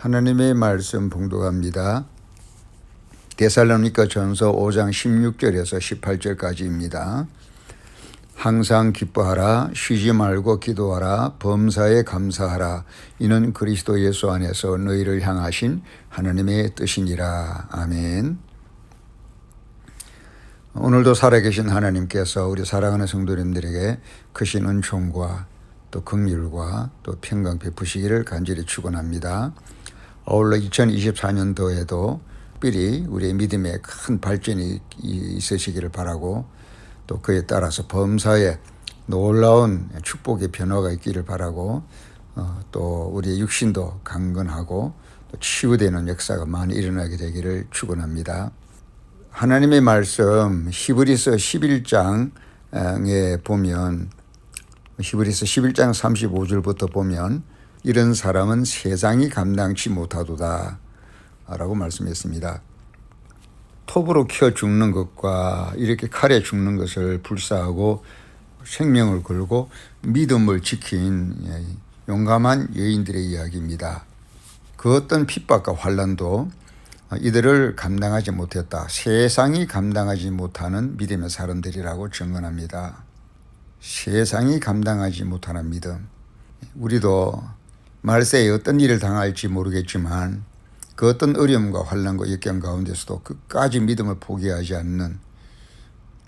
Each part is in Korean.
하나님의 말씀 봉독합니다. 데살로니가 전서 5장 16절에서 18절까지입니다. 항상 기뻐하라, 쉬지 말고 기도하라, 범사에 감사하라. 이는 그리스도 예수 안에서 너희를 향하신 하나님의 뜻이니라. 아멘. 오늘도 살아계신 하나님께서 우리 사랑하는 성도님들에게 크신 은총과 또 긍휼과 또 평강 베푸시기를 간절히 축원합니다. 아울러 2024년도에도 특별히 우리의 믿음에 큰 발전이 있으시기를 바라고, 또 그에 따라서 범사에 놀라운 축복의 변화가 있기를 바라고, 또 우리의 육신도 강건하고 또 치유되는 역사가 많이 일어나게 되기를 축원합니다. 하나님의 말씀 히브리서 11장에 보면, 히브리서 11장 35절부터 보면 이런 사람은 세상이 감당치 못하도다 라고 말씀했습니다. 톱으로 켜 죽는 것과 이렇게 칼에 죽는 것을 불사하고 생명을 걸고 믿음을 지킨 용감한 여인들의 이야기입니다. 그 어떤 핍박과 환난도 이들을 감당하지 못했다. 세상이 감당하지 못하는 믿음의 사람들이라고 증언합니다. 세상이 감당하지 못하는 믿음. 우리도 말세에 어떤 일을 당할지 모르겠지만 그 어떤 어려움과 환난과 역경 가운데서도 끝까지 믿음을 포기하지 않는,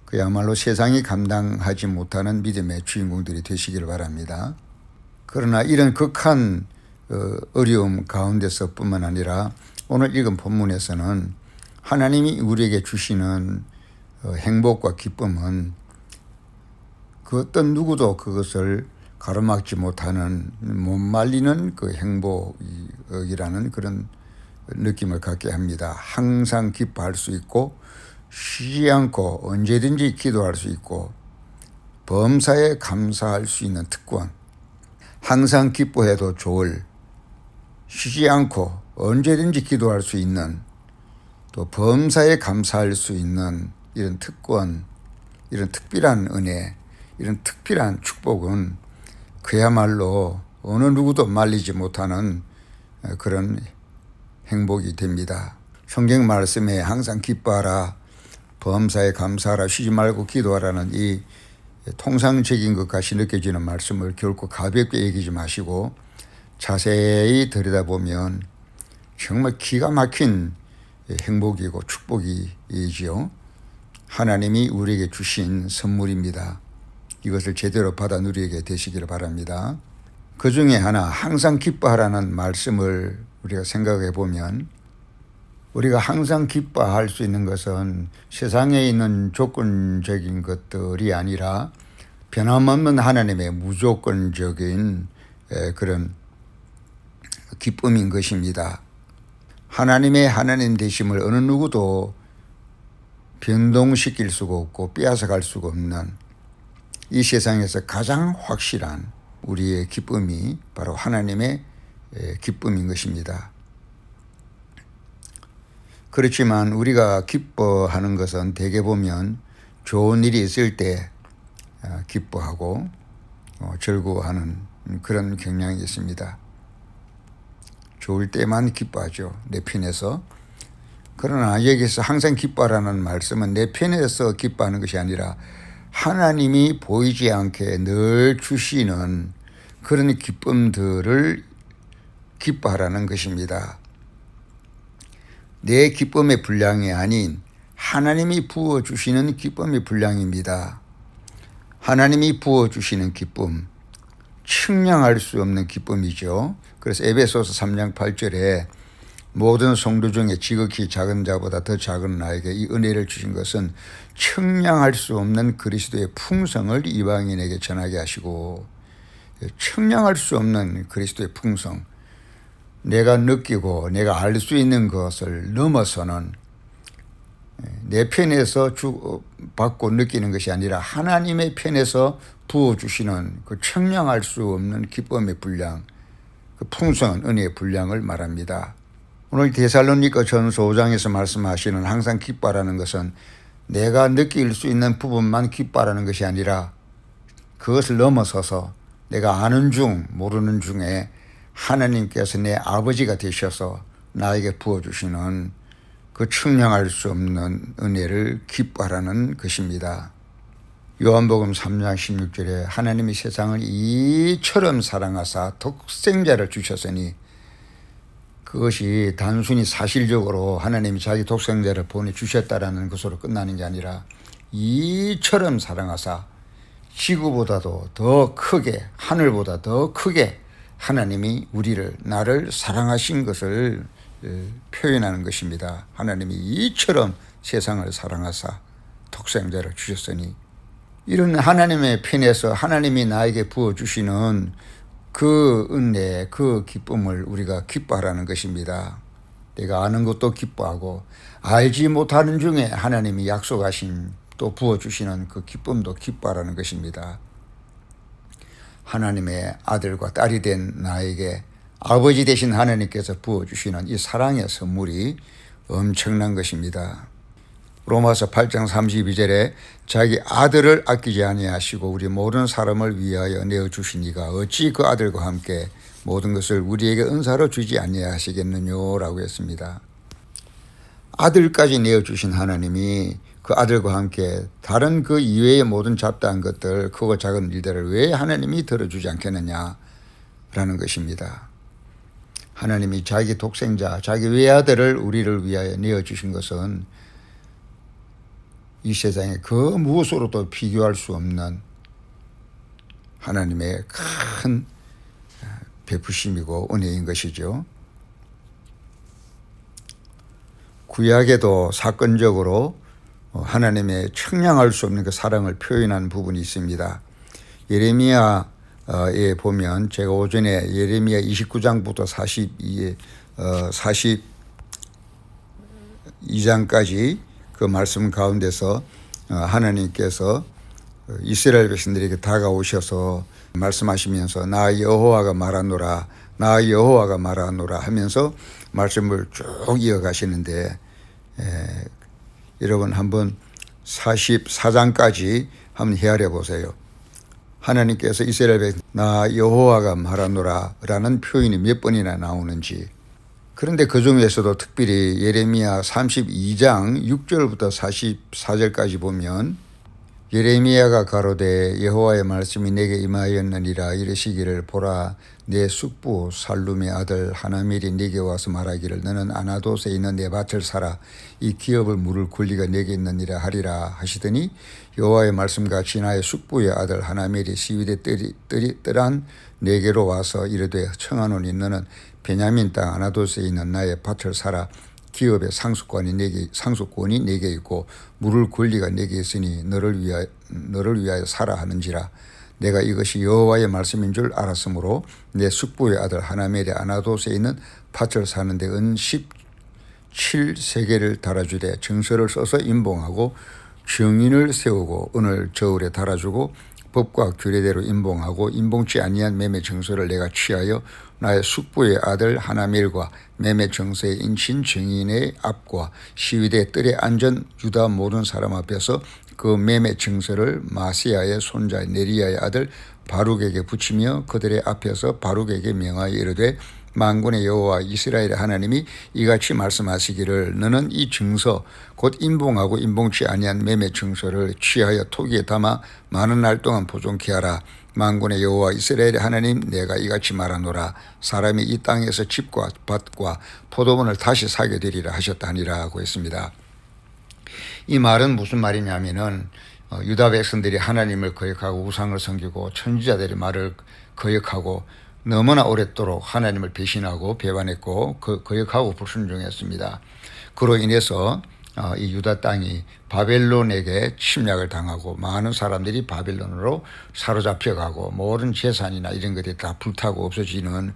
그야말로 세상이 감당하지 못하는 믿음의 주인공들이 되시기를 바랍니다. 그러나 이런 극한 어려움 가운데서 뿐만 아니라 오늘 읽은 본문에서는 하나님이 우리에게 주시는 행복과 기쁨은 그 어떤 누구도 그것을 가로막지 못하는, 못 말리는 그 행복이라는 그런 느낌을 갖게 합니다. 항상 기뻐할 수 있고, 쉬지 않고 언제든지 기도할 수 있고, 범사에 감사할 수 있는 특권, 항상 기뻐해도 좋을, 쉬지 않고 언제든지 기도할 수 있는, 또 범사에 감사할 수 있는 이런 특권, 이런 특별한 은혜, 이런 특별한 축복은 그야말로 어느 누구도 말리지 못하는 그런 행복이 됩니다. 성경 말씀에 항상 기뻐하라, 범사에 감사하라, 쉬지 말고 기도하라는 이 통상적인 것 같이 느껴지는 말씀을 결코 가볍게 여기지 마시고 자세히 들여다보면 정말 기가 막힌 행복이고 축복이지요. 하나님이 우리에게 주신 선물입니다. 이것을 제대로 받아 누리게 되시기를 바랍니다. 그 중에 하나, 항상 기뻐하라는 말씀을 우리가 생각해 보면, 우리가 항상 기뻐할 수 있는 것은 세상에 있는 조건적인 것들이 아니라 변함없는 하나님의 무조건적인 그런 기쁨인 것입니다. 하나님의 하나님 되심을 어느 누구도 변동시킬 수가 없고 빼앗아갈 수가 없는, 이 세상에서 가장 확실한 우리의 기쁨이 바로 하나님의 기쁨인 것입니다. 그렇지만 우리가 기뻐하는 것은 대개 보면 좋은 일이 있을 때 기뻐하고 즐거워하는 그런 경향이 있습니다. 좋을 때만 기뻐하죠, 내 편에서. 그러나 여기서 항상 기뻐하라는 말씀은 내 편에서 기뻐하는 것이 아니라 하나님이 보이지 않게 늘 주시는 그런 기쁨들을 기뻐하라는 것입니다. 내 기쁨의 분량이 아닌 하나님이 부어주시는 기쁨의 분량입니다. 하나님이 부어주시는 기쁨, 측량할 수 없는 기쁨이죠. 그래서 에베소서 3장 8절에 모든 성도 중에 지극히 작은 자보다 더 작은 나에게 이 은혜를 주신 것은 측량할 수 없는 그리스도의 풍성을 이방인에게 전하게 하시고, 측량할 수 없는 그리스도의 풍성, 내가 느끼고 내가 알 수 있는 것을 넘어서는, 내 편에서 받고 느끼는 것이 아니라 하나님의 편에서 부어주시는 그 측량할 수 없는 기쁨의 분량, 그 풍성한 은혜의 분량을 말합니다. 오늘 데살로니가 전서 5장에서 말씀하시는 항상 기뻐하라는 것은 내가 느낄 수 있는 부분만 기뻐하라는 것이 아니라 그것을 넘어서서 내가 아는 중 모르는 중에 하나님께서 내 아버지가 되셔서 나에게 부어주시는 그 측량할 수 없는 은혜를 기뻐하라는 것입니다. 요한복음 3장 16절에 하나님이 세상을 이처럼 사랑하사 독생자를 주셨으니, 그것이 단순히 사실적으로 하나님이 자기 독생자를 보내주셨다라는 것으로 끝나는 게 아니라 이처럼 사랑하사, 지구보다도 더 크게, 하늘보다 더 크게 하나님이 나를 사랑하신 것을 표현하는 것입니다. 하나님이 이처럼 세상을 사랑하사 독생자를 주셨으니, 이런 하나님의 편에서 하나님이 나에게 부어주시는 그 은혜, 그 기쁨을 우리가 기뻐하라는 것입니다. 내가 아는 것도 기뻐하고 알지 못하는 중에 하나님이 약속하신 또 부어주시는 그 기쁨도 기뻐하라는 것입니다. 하나님의 아들과 딸이 된 나에게 아버지 되신 하나님께서 부어주시는 이 사랑의 선물이 엄청난 것입니다. 로마서 8장 32절에 자기 아들을 아끼지 아니하시고 우리 모든 사람을 위하여 내어주시니가 어찌 그 아들과 함께 모든 것을 우리에게 은사로 주지 아니하시겠느냐 라고 했습니다. 아들까지 내어주신 하나님이 그 아들과 함께 다른 그 이외의 모든 잡다한 것들, 크고 작은 일들을 왜 하나님이 들어주지 않겠느냐라는 것입니다. 하나님이 자기 독생자, 자기 외아들을 우리를 위하여 내어주신 것은 이 세상에 그 무엇으로도 비교할 수 없는 하나님의 큰 베푸심이고 은혜인 것이죠. 구약에도 사건적으로 하나님의 측량할 수 없는 그 사랑을 표현한 부분이 있습니다. 예레미야에 보면 제가 오전에 예레미야 29장부터 42장까지 그 말씀 가운데서 하나님께서 이스라엘 백성들에게 다가오셔서 말씀하시면서 나 여호와가 말하노라, 나 여호와가 말하노라 하면서 말씀을 쭉 이어가시는데, 여러분 한번 44장까지 한번 헤아려 보세요. 하나님께서 이스라엘 백성 나 여호와가 말하노라 라는 표현이 몇 번이나 나오는지. 그런데 그 중에서도 특별히 예레미야 32장 6절부터 44절까지 보면 예레미야가 가로되 여호와의 말씀이 내게 임하였느니라 이르시기를 보라 내 숙부 살룸의 아들 하나멜이 내게 와서 말하기를 너는 아나돗에 있는 내 밭을 사라 이 기업을 물을 권리가 내게 있느니라 하리라 하시더니 여호와의 말씀같이 나의 숙부의 아들 하나멜이 시위대 뜰한 내게로 와서 이르되 청하노니 너는 베냐민 땅 아나돗에 있는 나의 밭을 사라 기업의 상속권이 내게 있고 물을 권리가 내게 있으니 너를 위하여 사라 하는지라 내가 이것이 여호와의 말씀인 줄 알았으므로 내 숙부의 아들 하나멜의 아나돗에 있는 밭을 사는데 은 17세겔을 달아주되 증서를 써서 임봉하고 증인을 세우고 은을 저울에 달아주고 법과 규례대로 임봉하고 임봉치 아니한 매매 증서를 내가 취하여 나의 숙부의 아들 하나멜과 매매 증서에 인친 증인의 앞과 시위대 뜰에 앉은 유다 모든 사람 앞에서 그 매매 증서를 마세야의 손자 네리야의 아들 바룩에게 붙이며 그들의 앞에서 바룩에게 명하여 이르되 만군의 여호와 이스라엘의 하나님이 이같이 말씀하시기를 너는 이 증서 곧 임봉하고 임봉치 아니한 매매 증서를 취하여 토기에 담아 많은 날 동안 보존케 하라. 만군의 여호와 이스라엘의 하나님 내가 이같이 말하노라 사람이 이 땅에서 집과 밭과 포도원을 다시 사게 되리라 하셨다니라 하고 있습니다. 이 말은 무슨 말이냐면은 유다 백성들이 하나님을 거역하고 우상을 섬기고 천지자들의 말을 거역하고 너무나 오랫도록 하나님을 배신하고 배반했고 거역하고 불순종했습니다. 그로 인해서 이 유다 땅이 바벨론에게 침략을 당하고 많은 사람들이 바벨론으로 사로잡혀가고 모든 재산이나 이런 것들이 다 불타고 없어지는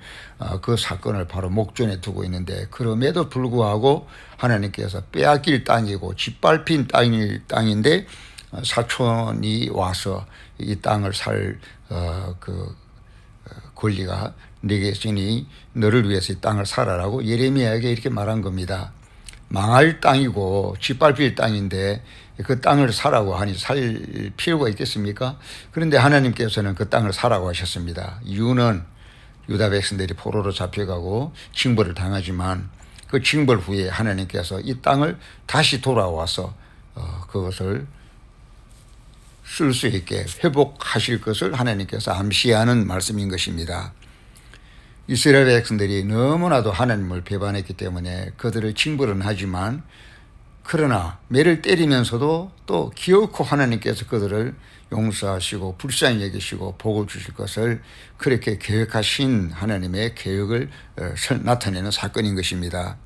그 사건을 바로 목전에 두고 있는데 그럼에도 불구하고 하나님께서 빼앗길 땅이고 짓밟힌 땅인데 사촌이 와서 이 땅을 살 권리가 내게 있으니 너를 위해서 이 땅을 살아라고 예레미야에게 이렇게 말한 겁니다. 망할 땅이고 짓밟힐 땅인데 그 땅을 사라고 하니 살 필요가 있겠습니까? 그런데 하나님께서는 그 땅을 사라고 하셨습니다. 이유는 유다 백성들이 포로로 잡혀가고 징벌을 당하지만 그 징벌 후에 하나님께서 이 땅을 다시 돌아와서 그것을 쓸 수 있게 회복하실 것을 하나님께서 암시하는 말씀인 것입니다. 이스라엘 백성들이 너무나도 하나님을 배반했기 때문에 그들을 징벌은 하지만 그러나 매를 때리면서도 또 기어코 하나님께서 그들을 용서하시고 불쌍히 여기시고 복을 주실 것을 그렇게 계획하신 하나님의 계획을 나타내는 사건인 것입니다.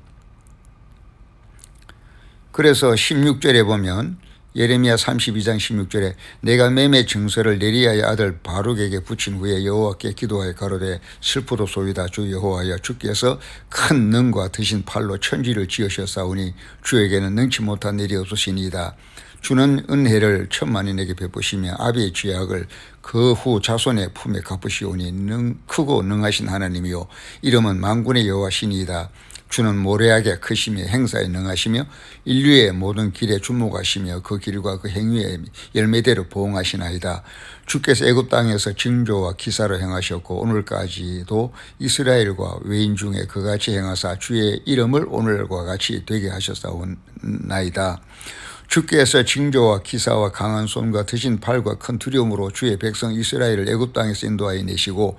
그래서 16절에 보면 예레미야 32장 16절에 내가 매매 증서를 네리야의 아들 바룩에게 붙인 후에 여호와께 기도하여 가로되 슬프도소이다 주 여호와여 주께서 큰 능과 드신 팔로 천지를 지으셨사오니 주에게는 능치 못한 일이 없으시니이다. 주는 은혜를 천만인에게 베푸시며 아비의 죄악을 그 후 자손의 품에 갚으시오니 크고 능하신 하나님이요 이름은 만군의 여호와시니이다. 주는 모래하게 크시며 행사에 능하시며 인류의 모든 길에 주목하시며 그 길과 그 행위의 열매대로 보응하시나이다. 주께서 애굽 땅에서 징조와 기사로 행하셨고 오늘까지도 이스라엘과 외인 중에 그같이 행하사 주의 이름을 오늘과 같이 되게 하셨사오나이다. 주께서 징조와 기사와 강한 손과 드신 팔과 큰 두려움으로 주의 백성 이스라엘을 애굽 땅에서 인도하여 내시고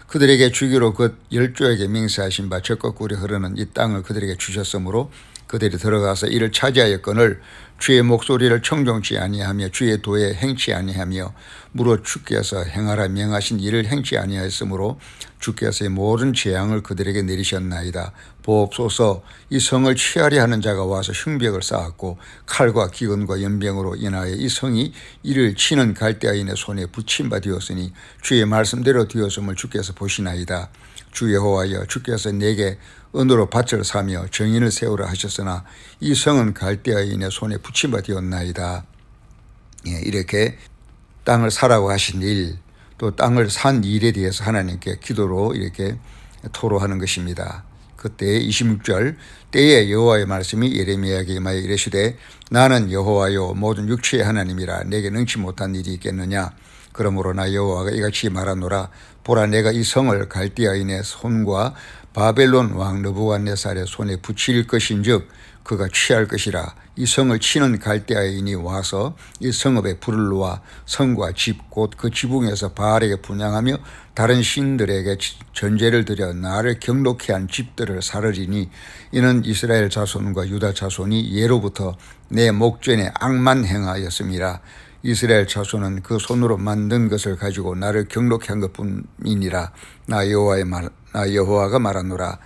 그들에게 주기로 그 열조에게 맹세하신 바 젖과 꿀이 흐르는 이 땅을 그들에게 주셨으므로 그들이 들어가서 이를 차지하였거늘 주의 목소리를 청종치 아니하며 주의 도에 행치 아니하며 무릇 주께서 행하라 명하신 일을 행치 아니하였으므로 주께서의 모든 재앙을 그들에게 내리셨나이다. 보옵소서 이 성을 취하려 하는 자가 와서 흉벽을 쌓았고 칼과 기근과 연병으로 인하여 이 성이 이를 치는 갈대아인의 손에 붙임 바 되었으니 주의 말씀대로 되었음을 주께서 보시나이다. 주 여호와여 주께서 내게 은으로 밭을 사며 정인을 세우라 하셨으나 이 성은 갈대아인의 손에 붙임 바 되었나이다. 이렇게 땅을 사라고 하신 일, 또 땅을 산 일에 대해서 하나님께 기도로 이렇게 토로하는 것입니다. 그때 26절 때에 여호와의 말씀이 예레미야에게 임하여 이르시되 나는 여호와요 모든 육체의 하나님이라 내게 능치 못한 일이 있겠느냐. 그러므로 나 여호와가 이같이 말하노라. 보라 내가 이 성을 갈대아인의 손과 바벨론 왕 느부갓네살의 손에 붙일 것인즉 그가 취할 것이라. 이 성을 치는 갈대아인이 와서 이 성읍에 불을 놓아 성과 집 곧 그 지붕에서 바알에게 분향하며 다른 신들에게 전제를 드려 나를 경록케 한 집들을 사르리니 이는 이스라엘 자손과 유다 자손이 예로부터 내 목전에 악만 행하였음이라. 이스라엘 자손은 그 손으로 만든 것을 가지고 나를 경록케 한 것뿐이니라. 나 여호와가 말하노라.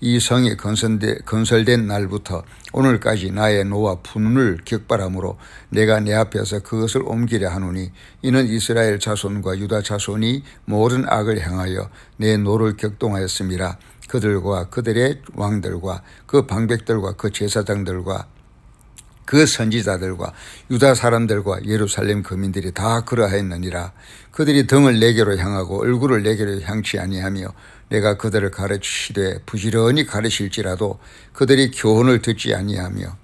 이 성이 건설된 날부터 오늘까지 나의 노와 분을 격발함으로 내가 내 앞에서 그것을 옮기려 하노니 이는 이스라엘 자손과 유다 자손이 모든 악을 행하여 내 노를 격동하였음이라. 그들과 그들의 왕들과 그 방백들과 그 제사장들과 그 선지자들과 유다 사람들과 예루살렘 거민들이 다 그러하였느니라. 그들이 등을 내게로 향하고 얼굴을 내게로 향치 아니하며 내가 그들을 가르치되 부지런히 가르칠지라도 그들이 교훈을 듣지 아니하며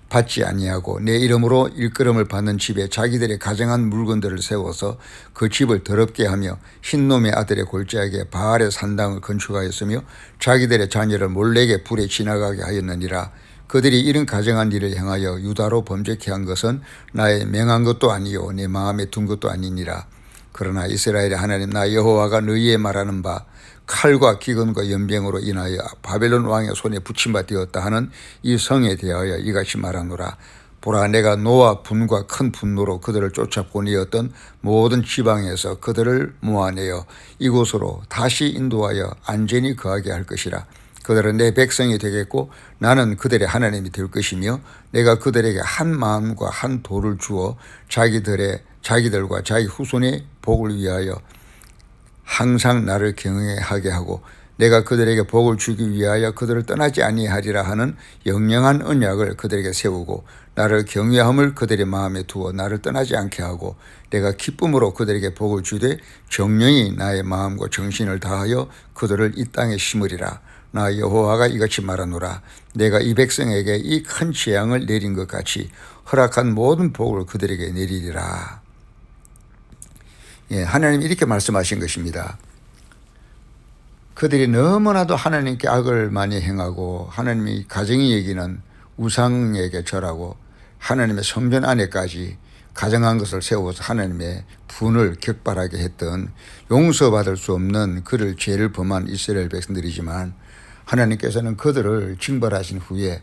받지 아니하고 내 이름으로 일컬음을 받는 집에 자기들의 가정한 물건들을 세워서 그 집을 더럽게 하며 흰놈의 아들의 골짜기에 바알의 산당을 건축하였으며 자기들의 자녀를 몰래게 불에 지나가게 하였느니라. 그들이 이런 가정한 일을 행하여 유다로 범죄케 한 것은 나의 명한 것도 아니요 내 마음에 둔 것도 아니니라. 그러나 이스라엘의 하나님 나 여호와가 너희의 말하는 바 칼과 기근과 연병으로 인하여 바벨론 왕의 손에 붙임 바 되었다 하는 이 성에 대하여 이같이 말하노라. 보라 내가 노와 분과 큰 분노로 그들을 쫓아보내었던 모든 지방에서 그들을 모아내어 이곳으로 다시 인도하여 안전히 거하게 할 것이라. 그들은 내 백성이 되겠고 나는 그들의 하나님이 될 것이며 내가 그들에게 한 마음과 한 도를 주어 자기들과 자기 후손의 복을 위하여 항상 나를 경외하게 하고 내가 그들에게 복을 주기 위하여 그들을 떠나지 아니하리라 하는 영영한 언약을 그들에게 세우고 나를 경외함을 그들의 마음에 두어 나를 떠나지 않게 하고 내가 기쁨으로 그들에게 복을 주되 정령이 나의 마음과 정신을 다하여 그들을 이 땅에 심으리라. 나 여호와가 이같이 말하노라. 내가 이 백성에게 이 큰 재앙을 내린 것 같이 허락한 모든 복을 그들에게 내리리라. 하나님이 이렇게 말씀하신 것입니다. 그들이 너무나도 하나님께 악을 많이 행하고 하나님이 가정이 여기는 우상에게 절하고 하나님의 성전 안에까지 가정한 것을 세워서 하나님의 분을 격발하게 했던 용서받을 수 없는 그를 죄를 범한 이스라엘 백성들이지만 하나님께서는 그들을 징벌하신 후에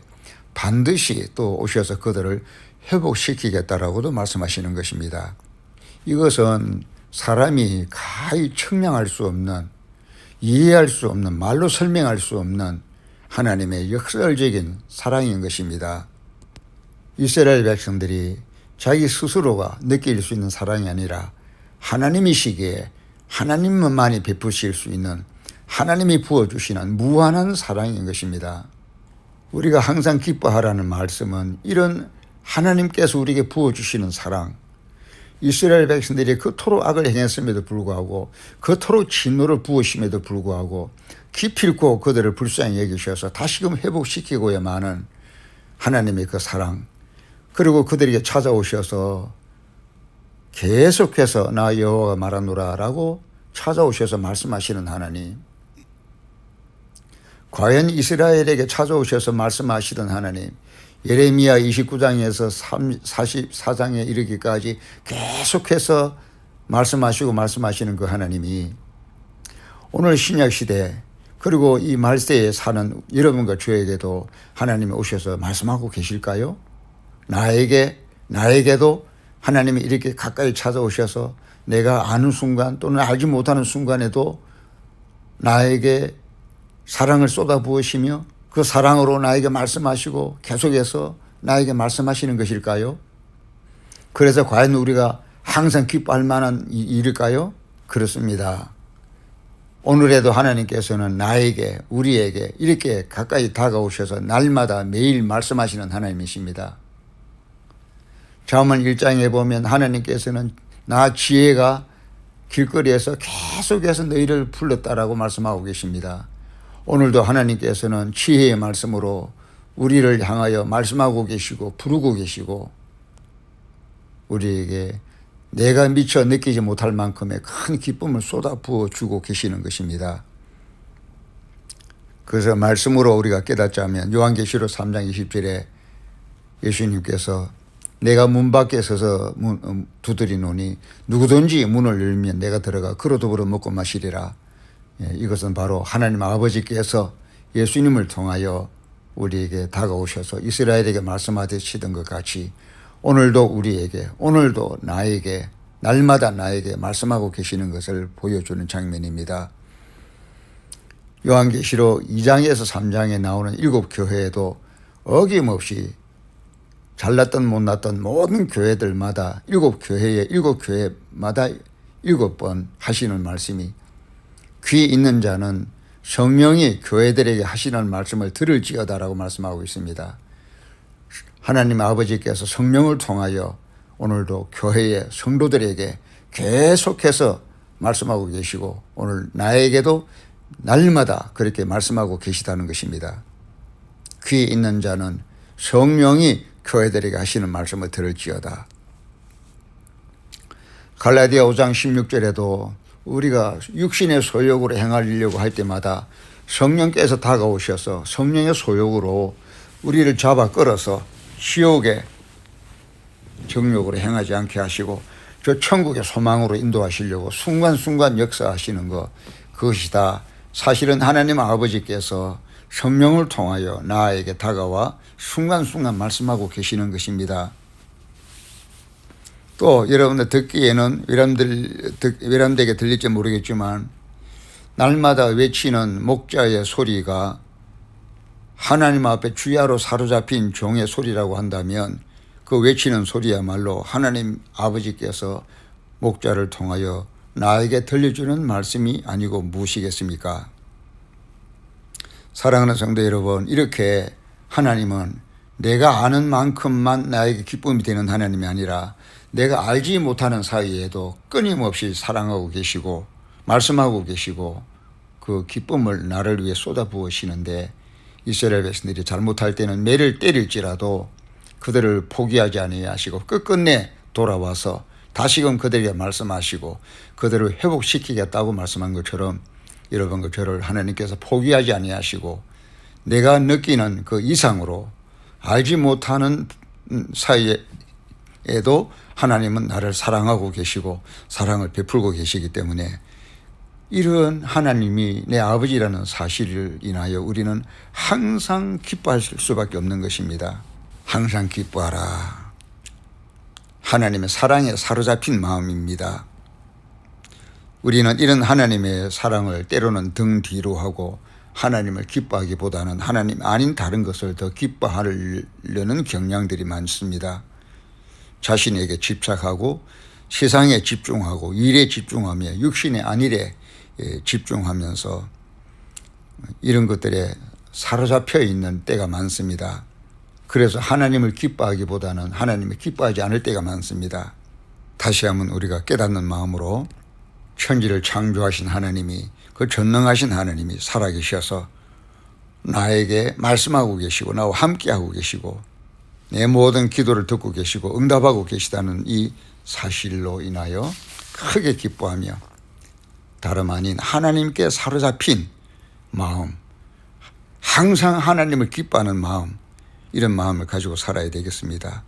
반드시 또 오셔서 그들을 회복시키겠다라고도 말씀하시는 것입니다. 이것은 사람이 가히 측량할 수 없는, 이해할 수 없는, 말로 설명할 수 없는 하나님의 역설적인 사랑인 것입니다. 이스라엘 백성들이 자기 스스로가 느낄 수 있는 사랑이 아니라 하나님이시기에 하나님만이 베푸실 수 있는, 하나님이 부어주시는 무한한 사랑인 것입니다. 우리가 항상 기뻐하라는 말씀은 이런 하나님께서 우리에게 부어주시는 사랑, 이스라엘 백성들이 그토록 악을 행했음에도 불구하고 그토록 진노를 부으심에도 불구하고 기필코 그들을 불쌍히 여기셔서 다시금 회복시키고야만은 하나님의 그 사랑, 그리고 그들에게 찾아오셔서 계속해서 나 여호와가 말하노라 라고 찾아오셔서 말씀하시는 하나님, 과연 이스라엘에게 찾아오셔서 말씀하시던 하나님, 예레미야 29장에서 44장에 이르기까지 계속해서 말씀하시는 그 하나님이 오늘 신약시대 그리고 이 말세에 사는 여러분과 저에게도 하나님이 오셔서 말씀하고 계실까요? 나에게도 하나님이 이렇게 가까이 찾아오셔서 내가 아는 순간 또는 알지 못하는 순간에도 나에게 사랑을 쏟아부으시며 그 사랑으로 나에게 말씀하시고 계속해서 나에게 말씀하시는 것일까요? 그래서 과연 우리가 항상 기뻐할 만한 일일까요? 그렇습니다. 오늘에도 하나님께서는 나에게, 우리에게 이렇게 가까이 다가오셔서 날마다 매일 말씀하시는 하나님이십니다. 잠언 1장에 보면 하나님께서는 나 지혜가 길거리에서 계속해서 너희를 불렀다라고 말씀하고 계십니다. 오늘도 하나님께서는 지혜의 말씀으로 우리를 향하여 말씀하고 계시고 부르고 계시고 우리에게 내가 미처 느끼지 못할 만큼의 큰 기쁨을 쏟아부어 주고 계시는 것입니다. 그래서 말씀으로 우리가 깨닫자면 요한계시록 3장 20절에 예수님께서 내가 문 밖에 서서 두드리노니 누구든지 문을 열면 내가 들어가 그로 더불어 먹고 마시리라. 이것은 바로 하나님 아버지께서 예수님을 통하여 우리에게 다가오셔서 이스라엘에게 말씀하시던 것 같이 오늘도 우리에게, 오늘도 나에게, 날마다 나에게 말씀하고 계시는 것을 보여주는 장면입니다. 요한계시록 2장에서 3장에 나오는 7교회에도 어김없이 잘났던 못났던 모든 교회들마다 7교회마다 7번 하시는 말씀이 귀 있는 자는 성령이 교회들에게 하시는 말씀을 들을지어다라고 말씀하고 있습니다. 하나님 아버지께서 성령을 통하여 오늘도 교회의 성도들에게 계속해서 말씀하고 계시고 오늘 나에게도 날마다 그렇게 말씀하고 계시다는 것입니다. 귀 있는 자는 성령이 교회들에게 하시는 말씀을 들을지어다. 갈라디아 5장 16절에도 우리가 육신의 소욕으로 행하려고 할 때마다 성령께서 다가오셔서 성령의 소욕으로 우리를 잡아 끌어서 지옥의 정욕으로 행하지 않게 하시고 저 천국의 소망으로 인도하시려고 순간순간 역사하시는 것, 그것이 다 사실은 하나님 아버지께서 성령을 통하여 나에게 다가와 순간순간 말씀하고 계시는 것입니다. 또 여러분들 듣기에는 외람되게 들릴지 모르겠지만 날마다 외치는 목자의 소리가 하나님 앞에 주야로 사로잡힌 종의 소리라고 한다면 그 외치는 소리야말로 하나님 아버지께서 목자를 통하여 나에게 들려주는 말씀이 아니고 무엇이겠습니까? 사랑하는 성도 여러분, 이렇게 하나님은 내가 아는 만큼만 나에게 기쁨이 되는 하나님이 아니라 내가 알지 못하는 사이에도 끊임없이 사랑하고 계시고 말씀하고 계시고 그 기쁨을 나를 위해 쏟아부으시는데 이스라엘 백성들이 잘못할 때는 매를 때릴지라도 그들을 포기하지 아니하시고 끝끝내 돌아와서 다시금 그들에게 말씀하시고 그들을 회복시키겠다고 말씀한 것처럼 여러분 저를 하나님께서 포기하지 아니하시고 내가 느끼는 그 이상으로 알지 못하는 사이에도 하나님은 나를 사랑하고 계시고 사랑을 베풀고 계시기 때문에 이런 하나님이 내 아버지라는 사실을 인하여 우리는 항상 기뻐할 수밖에 없는 것입니다. 항상 기뻐하라. 하나님의 사랑에 사로잡힌 마음입니다. 우리는 이런 하나님의 사랑을 때로는 등 뒤로 하고 하나님을 기뻐하기보다는 하나님 아닌 다른 것을 더 기뻐하려는 경향들이 많습니다. 자신에게 집착하고 세상에 집중하고 일에 집중하며 육신의 안일에 집중하면서 이런 것들에 사로잡혀 있는 때가 많습니다. 그래서 하나님을 기뻐하기보다는 하나님을 기뻐하지 않을 때가 많습니다. 다시 한번 우리가 깨닫는 마음으로 천지를 창조하신 하나님이 그 전능하신 하나님이 살아계셔서 나에게 말씀하고 계시고 나와 함께하고 계시고 내 모든 기도를 듣고 계시고 응답하고 계시다는 이 사실로 인하여 크게 기뻐하며 다름 아닌 하나님께 사로잡힌 마음, 항상 하나님을 기뻐하는 마음, 이런 마음을 가지고 살아야 되겠습니다.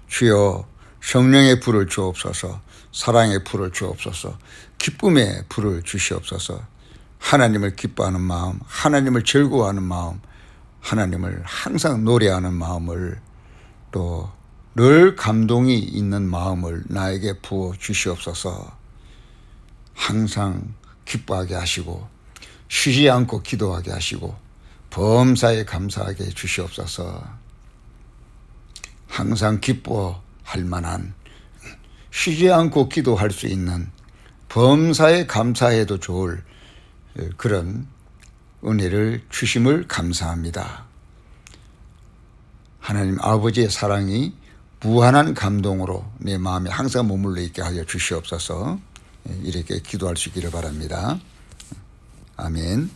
주여 성령의 불을 주옵소서, 사랑의 불을 주옵소서, 기쁨의 불을 주시옵소서. 하나님을 기뻐하는 마음, 하나님을 즐거워하는 마음, 하나님을 항상 노래하는 마음을 또 늘 감동이 있는 마음을 나에게 부어 주시옵소서. 항상 기뻐하게 하시고 쉬지 않고 기도하게 하시고 범사에 감사하게 해 주시옵소서. 항상 기뻐할 만한 쉬지 않고 기도할 수 있는 범사에 감사해도 좋을 그런 은혜를 주심을 감사합니다. 하나님 아버지의 사랑이 무한한 감동으로 내 마음에 항상 머물러 있게 하여 주시옵소서. 이렇게 기도할 수 있기를 바랍니다. 아멘.